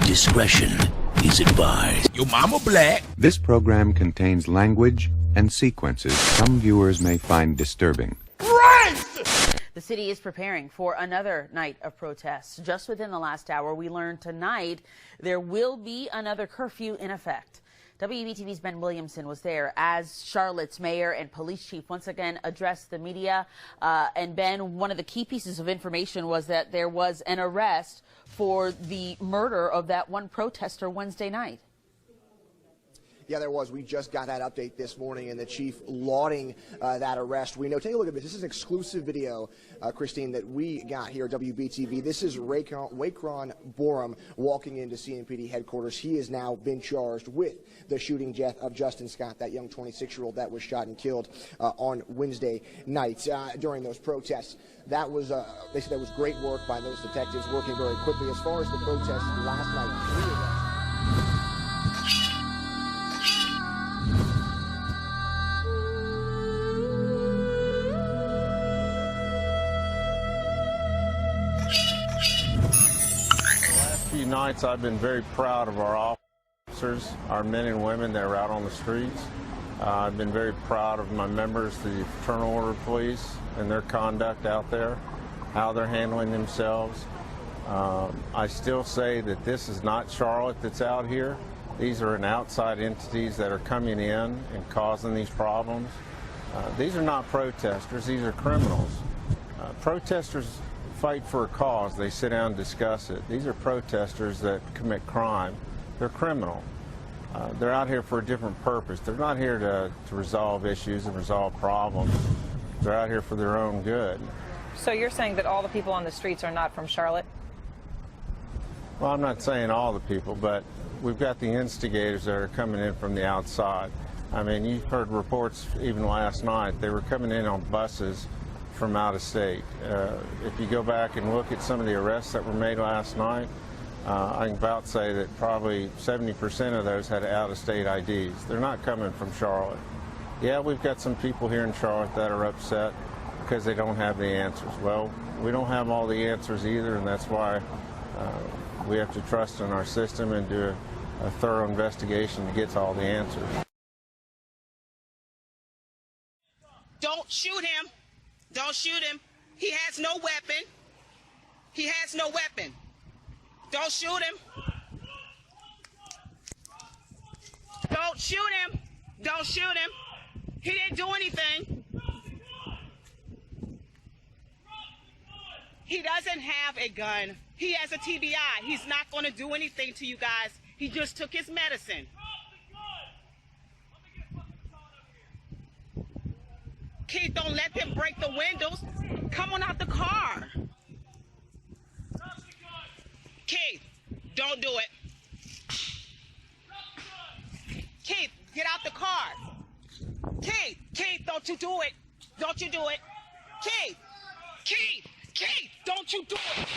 Discretion is advised. Your mama black. This program contains language and sequences some viewers may find disturbing. The city is preparing for another night of protests. Just within the last hour, we learned tonight there will be another curfew in effect. WBTV's Ben Williamson was there as Charlotte's mayor and police chief once again addressed the media. And Ben, one of the key pieces of information was that there was an arrest for the murder of that one protester Wednesday night. Yeah, there was. We just got that update this morning, and the chief lauding that arrest. We know. Take a look at this. This is exclusive video, Christine, that we got here at WBTV. This is Wakron Borum walking into CMPD headquarters. He has now been charged with the shooting death of Justin Scott, that young 26-year-old that was shot and killed on Wednesday night during those protests. That was, they said, that was great work by those detectives working very quickly. As far as the protests last night, few nights I've been very proud of our officers, our men and women that are out on the streets. I've been very proud of my members, the Fraternal Order of Police, and their conduct out there, how they're handling themselves. I still say that this is not Charlotte that's out here. These are outside entities that are coming in and causing these problems. These are not protesters, these are criminals. Protesters fight for a cause, they sit down and discuss it. These are protesters that commit crime. They're criminal. They're out here for a different purpose. They're not here to resolve issues and resolve problems. They're out here for their own good. So you're saying that all the people on the streets are not from Charlotte? Well, I'm not saying all the people, but we've got the instigators that are coming in from the outside. I mean, you've heard reports even last night. They were coming in on buses from out of state. If you go back and look at some of the arrests that were made last night, I can about say that probably 70% of those had out-of-state IDs. They're not coming from Charlotte. Yeah, we've got some people here in Charlotte that are upset because they don't have the answers. Well, we don't have all the answers either, and that's why we have to trust in our system and do a thorough investigation to get to all the answers. Don't shoot him. Don't shoot him. He has no weapon. He has no weapon. Don't shoot him. Don't shoot him. Don't shoot him. He didn't do anything. He doesn't have a gun. He has a TBI. He's not going to do anything to you guys. He just took his medicine. Keith, don't let them break the windows. Come on out the car. Keith, don't do it. Keith, get out the car. Keith, don't you do it. Don't you do it. Keith, don't you do it.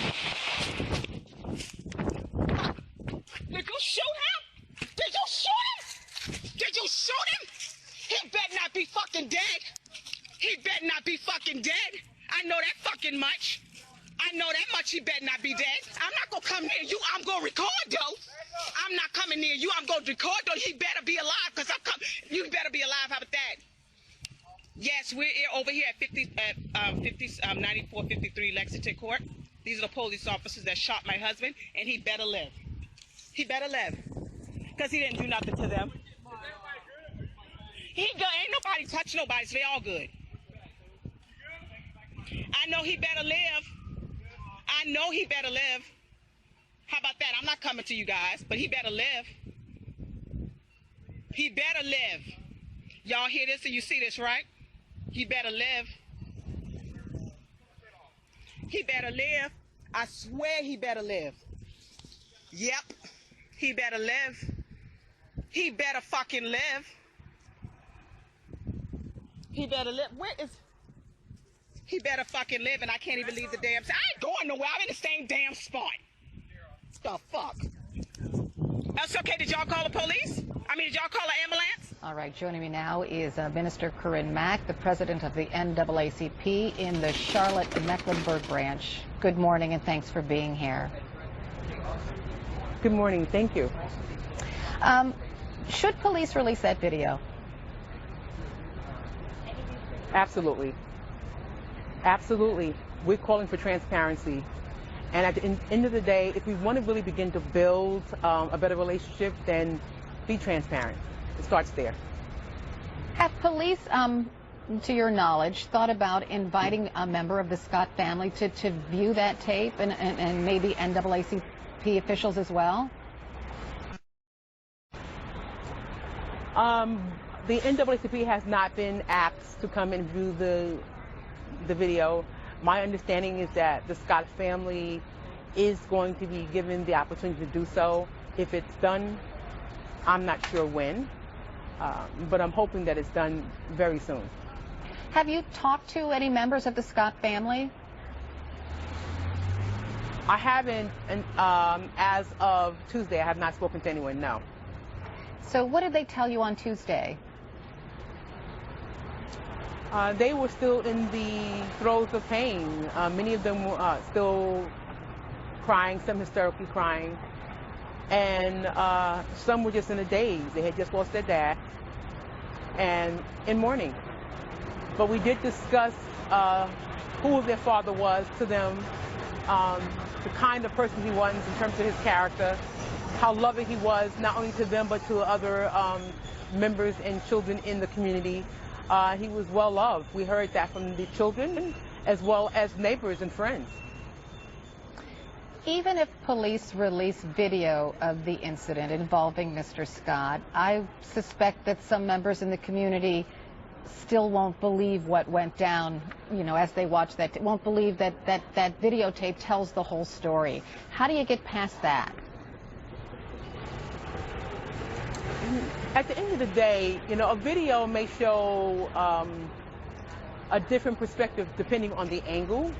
Did you shoot him? Did you shoot him? Did you shoot him? He better not be fucking dead. He better not be fucking dead. I know that fucking much. I know that much. He better not be dead. I'm not gonna come near you. I'm gonna record though. I'm not coming near you. I'm gonna record though. He better be alive, because I'm coming. You better be alive. How about that? Yes, we're over here at 9453 Lexington Court. These are the police officers that shot my husband, and he better live. He better live, because he didn't do nothing to them. He good. Ain't nobody touch nobody, so they all good. I know he better live. I know he better live. How about that? I'm not coming to you guys, but he better live. He better live. Y'all hear this and you see this, right? He better live. He better live. I swear he better live. Yep. He better live. He better fucking live. He better live. Where is... He better fucking live, and I can't even leave the damn... I ain't going nowhere. I'm in the same damn spot. The fuck? That's okay. Did y'all call the police? Did y'all call an ambulance? All right, joining me now is Minister C.Y.M.I, the president of the NAACP in the Charlotte-Mecklenburg branch. Good morning, and thanks for being here. Good morning. Thank you. Should police release that video? Absolutely. Absolutely. We're calling for transparency. And at the end of the day, if we want to really begin to build a better relationship, then be transparent. It starts there. Have police, to your knowledge, thought about inviting a member of the Scott family to view that tape and maybe NAACP officials as well? The NAACP has not been asked to come and view the video. My understanding is that the Scott family is going to be given the opportunity to do so. If it's done, I'm not sure when, but I'm hoping that it's done very soon. Have you talked to any members of the Scott family? I haven't, and as of Tuesday, I have not spoken to anyone, no. So what did they tell you on Tuesday? They were still in the throes of pain. Many of them were still crying, some hysterically crying, and some were just in a daze. They had just lost their dad and in mourning. But we did discuss who their father was to them, the kind of person he was in terms of his character, how loving he was, not only to them but to other members and children in the community. He was well loved. We heard that from the children as well as neighbors and friends. Even if police release video of the incident involving Mr. Scott, I suspect that some members in the community still won't believe what went down, you know, as they watch that, won't believe that videotape tells the whole story. How do you get past that? At the end of the day, you know, a video may show a different perspective depending on the angle.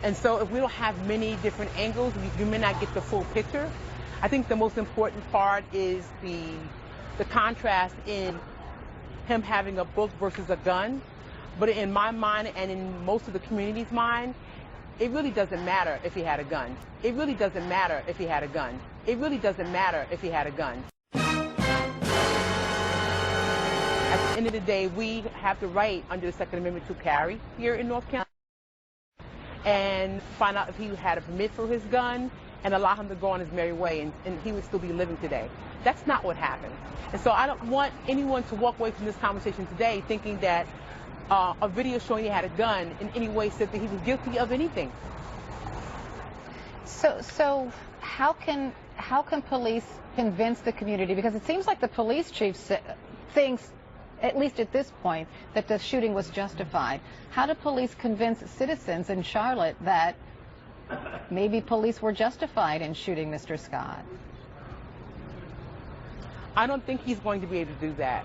And so if we don't have many different angles, you may not get the full picture. I think the most important part is the contrast in him having a book versus a gun. But in my mind and in most of the community's mind, it really doesn't matter if he had a gun. It really doesn't matter if he had a gun. It really doesn't matter if he had a gun. At the end of the day, we have the right under the Second Amendment to carry here in North Carolina and find out if he had a permit for his gun and allow him to go on his merry way, and he would still be living today. That's not what happened. And so I don't want anyone to walk away from this conversation today thinking that a video showing he had a gun in any way said that he was guilty of anything. So how can police convince the community? Because it seems like the police chief thinks, at least at this point, that the shooting was justified. How do police convince citizens in Charlotte that maybe police were justified in shooting Mr. Scott? I don't think he's going to be able to do that.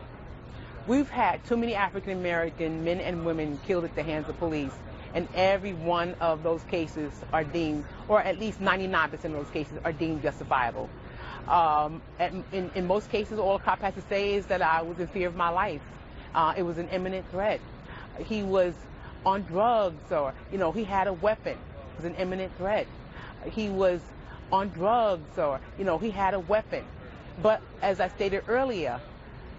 We've had too many African American men and women killed at the hands of police, and every one of those cases are deemed, or at least 99% of those cases are deemed justifiable. In most cases, all a cop has to say is that I was in fear of my life. It was an imminent threat. He was on drugs, or, you know, he had a weapon. It was an imminent threat. He was on drugs, or, you know, he had a weapon. But as I stated earlier,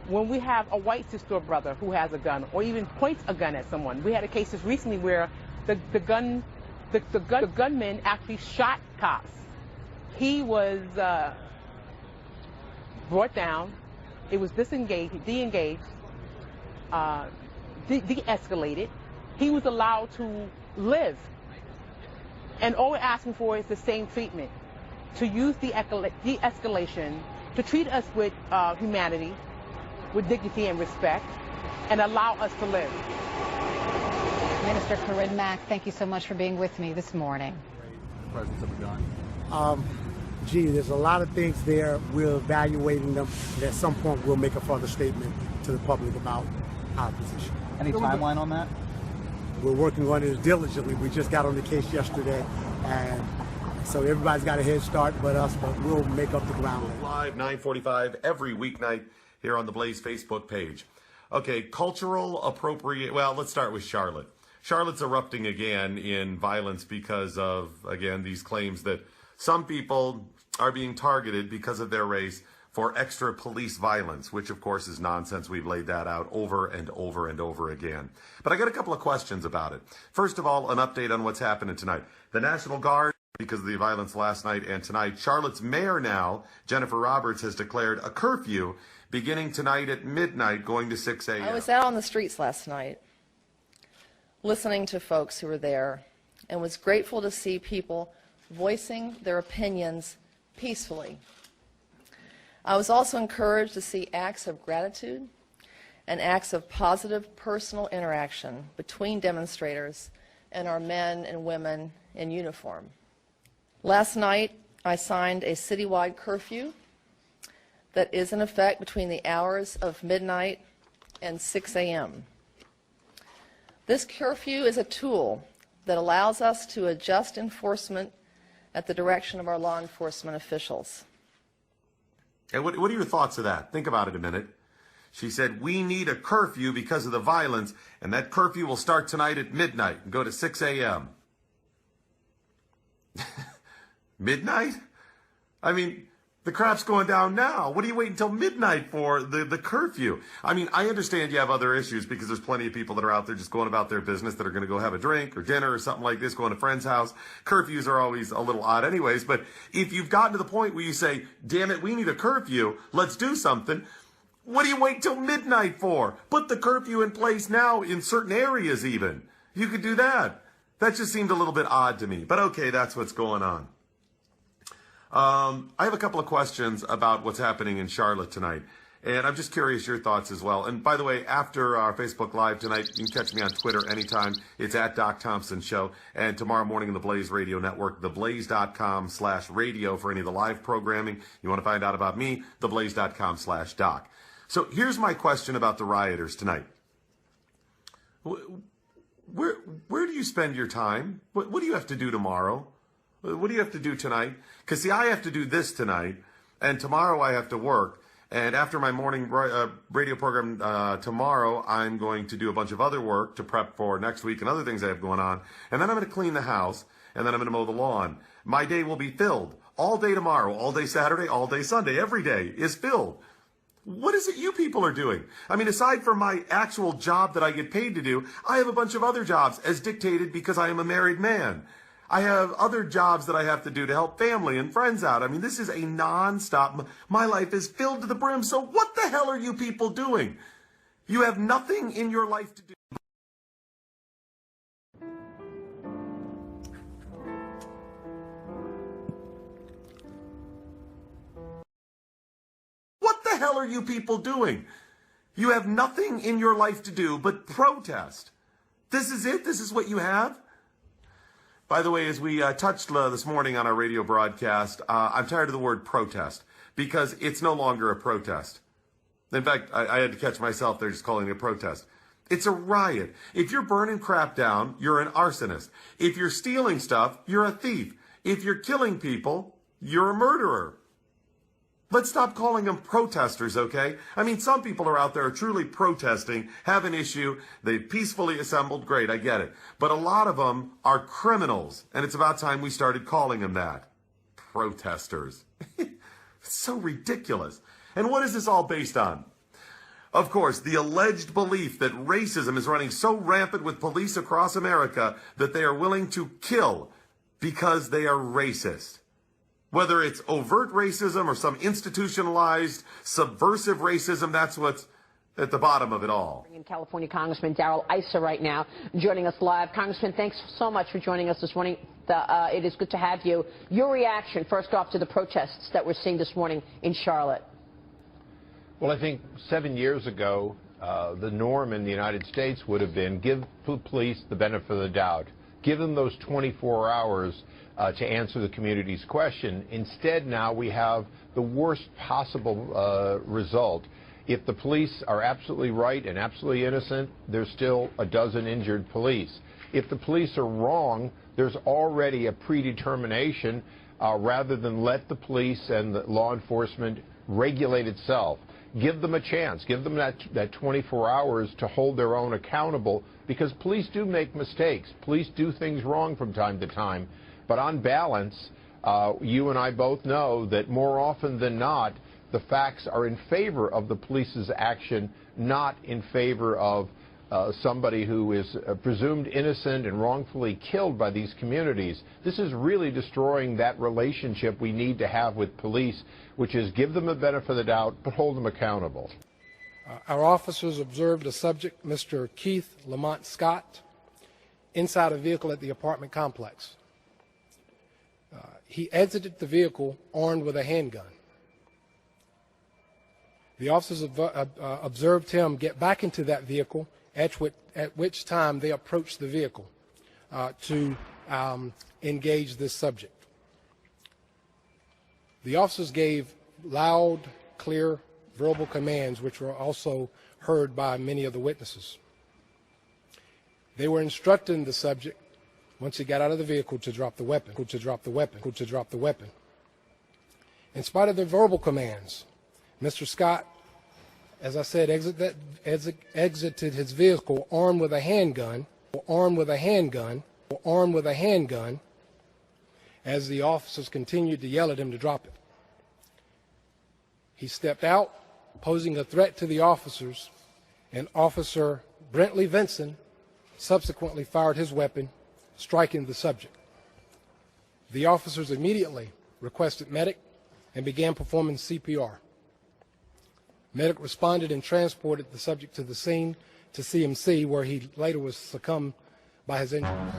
when we have a white sister or brother who has a gun or even points a gun at someone, we had a case just recently where the gunman actually shot cops. He was brought down. It was de-engaged, de-escalated. He was allowed to live. And all we're asking for is the same treatment, to use de-escalation, to treat us with humanity, with dignity and respect, and allow us to live. Minister C.Y.M.I, thank you so much for being with me this morning. Presence of a gun. There's a lot of things there. We're evaluating them, and at some point we'll make a further statement to the public about our position. Any timeline on that? We're working on it diligently. We just got on the case yesterday, and so everybody's got a head start but us, but we'll make up the ground. Live 9:45 every weeknight here on the Blaze Facebook page. Okay, cultural appropriate. Well, let's start with Charlotte. Charlotte's erupting again in violence because of, again, these claims that some people, are being targeted because of their race for extra police violence, which of course is nonsense. We've laid that out over and over and over again. But I got a couple of questions about it. First of all, an update on what's happening tonight. The National Guard, because of the violence last night and tonight, Charlotte's mayor now, Jennifer Roberts, has declared a curfew beginning tonight at midnight, going to 6 a.m. I was out on the streets last night, listening to folks who were there, and was grateful to see people voicing their opinions peacefully. I was also encouraged to see acts of gratitude and acts of positive personal interaction between demonstrators and our men and women in uniform. Last night, I signed a citywide curfew that is in effect between the hours of midnight and 6 a.m. This curfew is a tool that allows us to adjust enforcement at the direction of our law enforcement officials. And what are your thoughts of that? Think about it a minute. She said, we need a curfew because of the violence, and that curfew will start tonight at midnight and go to 6 a.m. Midnight? I mean, the crap's going down now. What are you waiting until midnight for the curfew? I mean, I understand you have other issues because there's plenty of people that are out there just going about their business that are going to go have a drink or dinner or something like this, going to a friend's house. Curfews are always a little odd anyways. But if you've gotten to the point where you say, damn it, we need a curfew, let's do something, what do you wait till midnight for? Put the curfew in place now in certain areas even. You could do that. That just seemed a little bit odd to me. But okay, that's what's going on. I have a couple of questions about what's happening in Charlotte tonight, and I'm just curious your thoughts as well. And by the way, after our Facebook Live tonight, you can catch me on Twitter anytime. It's at Doc Thompson Show. And tomorrow morning in the Blaze Radio Network, theblaze.com/radio for any of the live programming. You want to find out about me, theblaze.com/doc. So here's my question about the rioters tonight. Where do you spend your time? What do you have to do tomorrow? What do you have to do tonight? Because, see, I have to do this tonight, and tomorrow I have to work. And after my morning radio program tomorrow, I'm going to do a bunch of other work to prep for next week and other things I have going on. And then I'm going to clean the house, and then I'm going to mow the lawn. My day will be filled. All day tomorrow, all day Saturday, all day Sunday. Every day is filled. What is it you people are doing? I mean, aside from my actual job that I get paid to do, I have a bunch of other jobs as dictated because I am a married man. I have other jobs that I have to do to help family and friends out. I mean, this is a non-stop. My life is filled to the brim. So what the hell are you people doing? You have nothing in your life to do. What the hell are you people doing? You have nothing in your life to do but protest. This is it? This is what you have? By the way, as we touched this morning on our radio broadcast, I'm tired of the word protest because it's no longer a protest. In fact, I had to catch myself there just calling it a protest. It's a riot. If you're burning crap down, you're an arsonist. If you're stealing stuff, you're a thief. If you're killing people, you're a murderer. Let's stop calling them protesters, okay? I mean, some people are out there truly protesting, have an issue, they've peacefully assembled, great, I get it. But a lot of them are criminals, and it's about time we started calling them that. Protesters. It's so ridiculous. And what is this all based on? Of course, the alleged belief that racism is running so rampant with police across America that they are willing to kill because they are racist. Whether it's overt racism or some institutionalized, subversive racism, that's what's at the bottom of it all. California Congressman Darrell Issa right now joining us live. Congressman, thanks so much for joining us this morning. It is good to have you. Your reaction, first off, to the protests that we're seeing this morning in Charlotte. Well, I think 7 years ago, the norm in the United States would have been give police the benefit of the doubt. Give them those 24 hours to answer the community's question. Instead, now we have the worst possible result. If the police are absolutely right and absolutely innocent, there's still a dozen injured police. If the police are wrong, there's already a predetermination rather than let the police and the law enforcement regulate itself. Give them a chance. Give them that 24 hours to hold their own accountable, because police do make mistakes. Police do things wrong from time to time. But on balance, You and I both know that more often than not, the facts are in favor of the police's action, not in favor of somebody who is presumed innocent and wrongfully killed by these communities. This is really destroying that relationship we need to have with police, which is give them the benefit of the doubt, but hold them accountable. Our officers observed a subject, Mr. Keith Lamont Scott, inside a vehicle at the apartment complex. He exited the vehicle armed with a handgun. The officers observed him get back into that vehicle, at which time they approached the vehicle to engage this subject. The officers gave loud, clear, verbal commands, which were also heard by many of the witnesses. They were instructing the subject, once he got out of the vehicle, to drop the weapon, to drop the weapon, to drop the weapon. In spite of the verbal commands, Mr. Scott, as I said, exited his vehicle armed with a handgun, as the officers continued to yell at him to drop it. He stepped out, posing a threat to the officers, and Officer Brentley Vinson subsequently fired his weapon, striking the subject. The officers immediately requested medic and began performing CPR. Medic responded and transported the subject to the scene to CMC, where he later was succumbed by his injuries.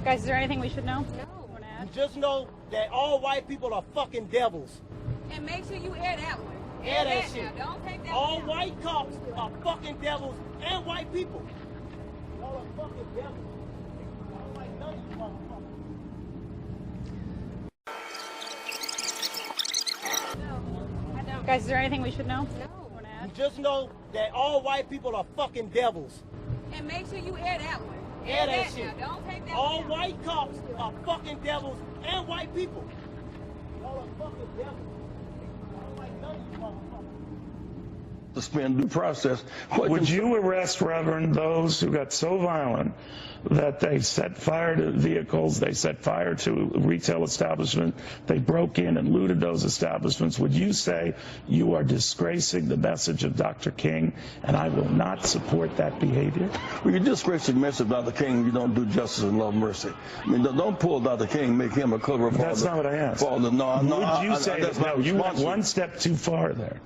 Guys, is there anything we should know? No. Just know that all white people are fucking devils. And make sure you air that one. Air that shit. Now. Don't take that all one white cops are fucking devils and white people. Y'all are fucking devils. I don't like none of you motherfuckers. No, I don't. Guys, is there anything we should know? No. Just know that all white people are fucking devils. And make sure you air that one. Air that shit. Now. Don't take that all one white cops are fucking devils and white people. Y'all are fucking devils. I don't like none of you motherfuckers. Suspend due process. Would you arrest, Reverend, those who got so violent that they set fire to vehicles, they set fire to retail establishments, they broke in and looted those establishments? Would you say you are disgracing the message of Dr. King, and I will not support that behavior? Well, you disgrace the message of Dr. King, you don't do justice and love mercy. I mean, don't pull Dr. King, make him a cover of all That's not what I asked. Would you say that? No, you went one step too far there.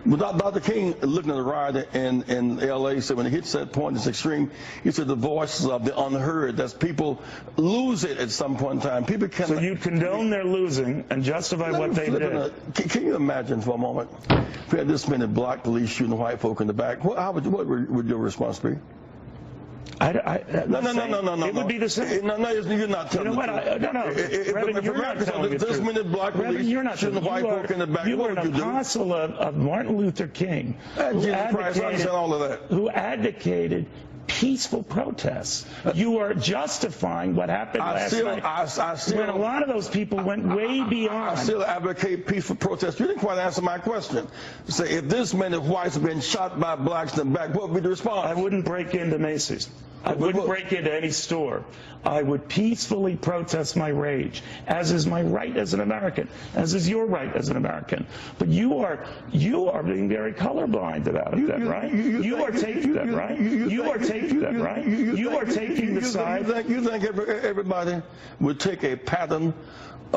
But Dr. King, looking at the riot in L.A., said when it hits that point, it's extreme. He said the voices of the unheard, that's people lose it at some point in time. People can. So you condone their losing and justify what they did. Can you imagine for a moment if we had this many black police shooting white folk in the back? What would your response be? No. It would be the same. No, you're not telling the truth. Reverend, you're not telling the truth. This many black police shooting white folk in the back. You are an apostle of Martin Luther King, who advocated peaceful protests. You are justifying what happened last night when a lot of those people went way beyond. I still advocate peaceful protests. You didn't quite answer my question. Say, if this many whites have been shot by blacks in the back, what would be the response? I wouldn't break into Macy's. I wouldn't break into any store. I would peacefully protest my rage, as is my right as an American, as is your right as an American. But you are being very colorblind about it, right? You are taking that, right? You are taking that, right? You are taking the side. You think everybody would take a pattern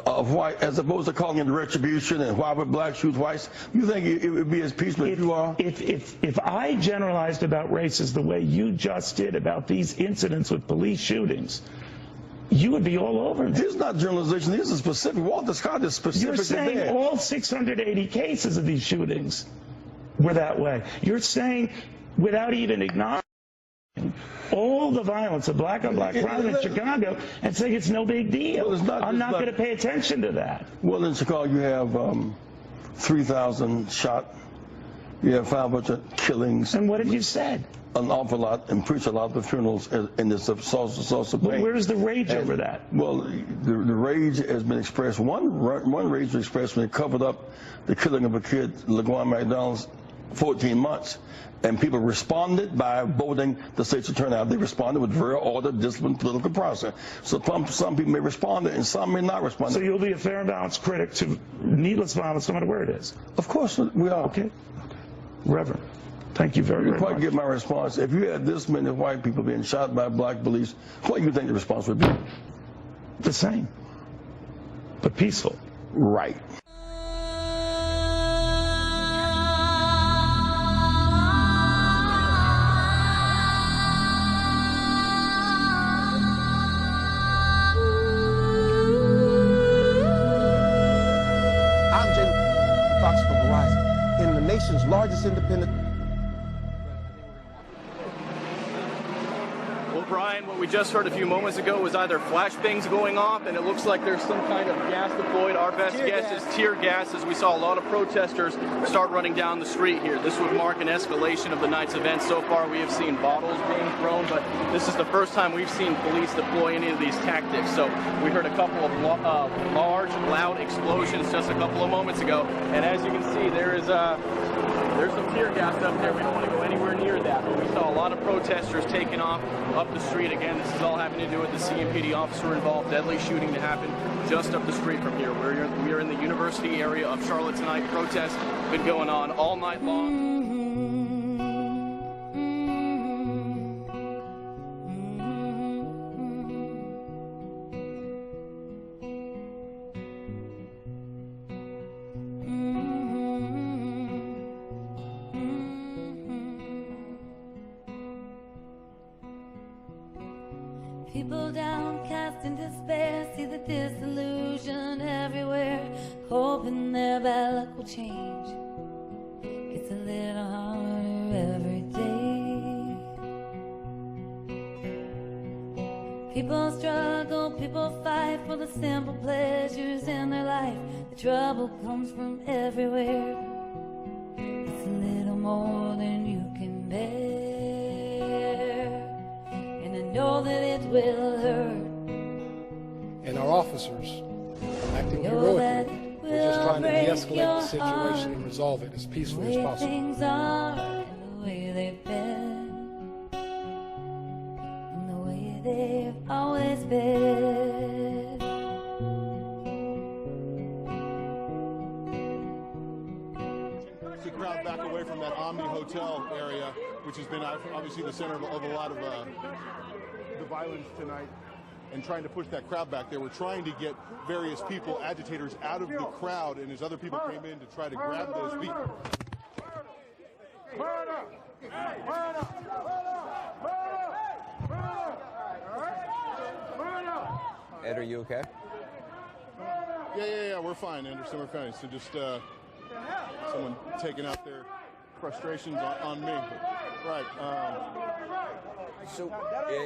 of white, as opposed to calling it retribution and why would black shoot whites? You think it would be as peaceful as you are? If I generalized about races the way you just did about these incidents with police shootings, you would be all over me. This is not generalization. This is specific. Walter Scott is specific. You're saying all 680 cases of these shootings were that way. You're saying, without even acknowledging all the violence of black on black crime in Chicago, and saying it's no big deal. Well, I'm not going to pay attention to that. Well, in Chicago, you have 3,000 shot. You have 500 killings. And what have you said? An awful lot, and preach a lot of the funerals in this source of pain. Well, where's the rage over that? Well, the rage has been expressed. One rage was expressed when they covered up the killing of a kid, LaGuan McDonald's, 14 months. And people responded by voting the state's attorney out. They responded with very ordered, disciplined political process. So some people may respond and some may not respond. So you'll be a fair and balanced critic to needless violence, no matter where it is? Of course we are. Okay. Reverend, thank you very much. Before I get my response, if you had this many white people being shot by black police, what do you think the response would be? The same, but peaceful. Right. In the nation's largest independent. Well, Brian, what we just heard a few moments ago was either flashbangs going off, and it looks like there's some kind of gas deployed. Our best guess is tear gas, as we saw a lot of protesters start running down the street here. This would mark an escalation of the night's events. So far, we have seen bottles being thrown, but this is the first time we've seen police deploy any of these tactics. So we heard a couple of large, loud explosions just a couple of moments ago, and as you can see, there's some tear gas up there. We don't want to go anywhere near that, but we saw a lot of protesters taking off up the street. Again, this is all having to do with the CMPD officer involved deadly shooting that happened just up the street from here. We are in the university area of Charlotte tonight. Protests have been going on all night long. People downcast in despair see the disillusion everywhere, hoping their bad luck will change. It's a little harder every day. People struggle, people fight for the simple pleasures in their life. The trouble comes from everywhere. It's a little more than you can bear. Know that it will hurt. And our officers acting heroically. We're just trying to de-escalate the situation and resolve it as peacefully as possible. Things are and the way they've been, and the way they've always been. The crowd back away from that Omni Hotel area, which has been obviously the center of a lot of the violence tonight, and trying to push that crowd back there. We're trying to get various people, agitators, out of the crowd, and as other people came in to try to grab those people. Ed, are you okay? Yeah, we're fine, Anderson, we're fine. So just someone taking out their frustrations on me. Right. So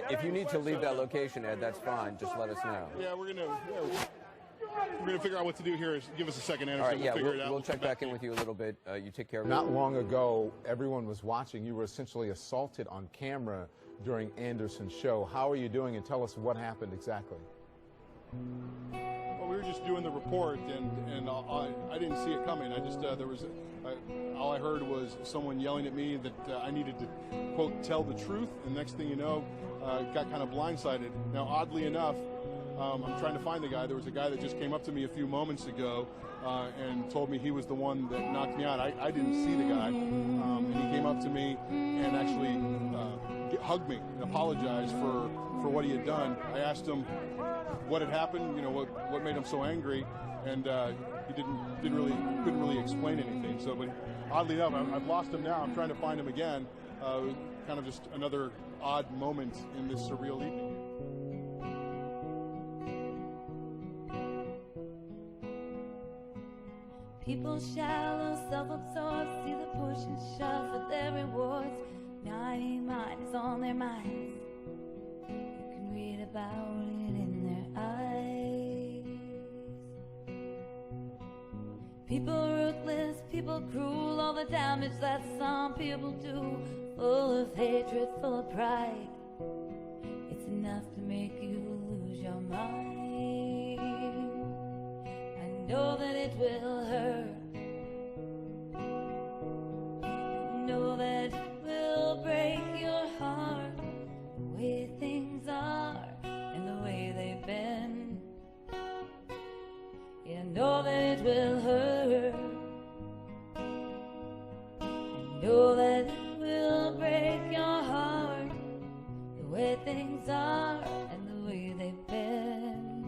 if you need to leave that location, Ed, that's fine. Just let us know. Yeah, we're gonna figure out what to do here. Give us a second, Anderson. All right, yeah, we'll figure it out. we'll check back in with you a little bit. You take care of it. Not long ago, everyone was watching. You were essentially assaulted on camera during Anderson's show. How are you doing? And tell us what happened exactly. Well, we were just doing the report, and I didn't see it coming. I just there was all all I heard was someone yelling at me that I needed to, quote, tell the truth, and next thing you know, got kind of blindsided. Now, oddly enough, I'm trying to find the guy. There was a guy that just came up to me a few moments ago and told me he was the one that knocked me out. I didn't see the guy, and he came up to me and actually hugged me and apologized for what he had done. I asked him what had happened, you know, what made him so angry, and he couldn't really explain anything. So, but oddly enough, I've lost him now. I'm trying to find him again. Kind of just another odd moment in this surreal evening. People shallow, self-absorbed, see the push and shove for their rewards. 90 minds on their minds. You can read about it in their eyes. People ruthless, people cruel, all the damage that some people do. Full of hatred, full of pride. It's enough to make you lose your mind. I know that it will hurt. I know that it will break your heart. The way things are and the way they've been. Yeah, I know that it will hurt. I know that it will break your heart. The way things are and the way they've been.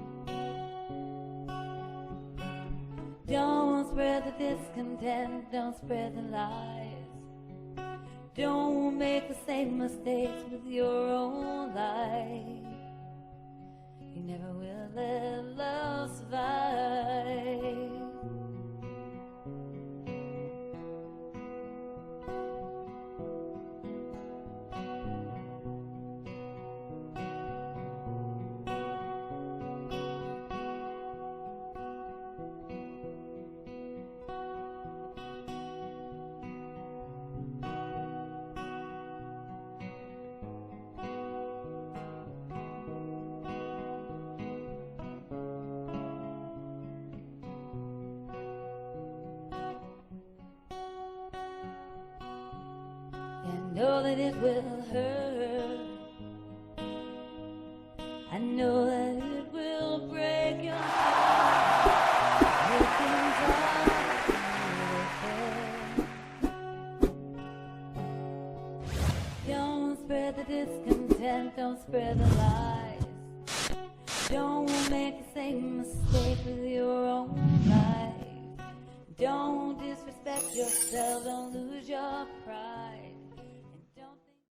Don't spread the discontent, don't spread the lies. Don't make the same mistakes with your own life. You never will let love survive. I know that it will hurt. I know that it will break your heart. Don't spread the discontent, don't spread the lies. Don't make the same mistake with your own life. Don't disrespect yourself, don't lose your pride.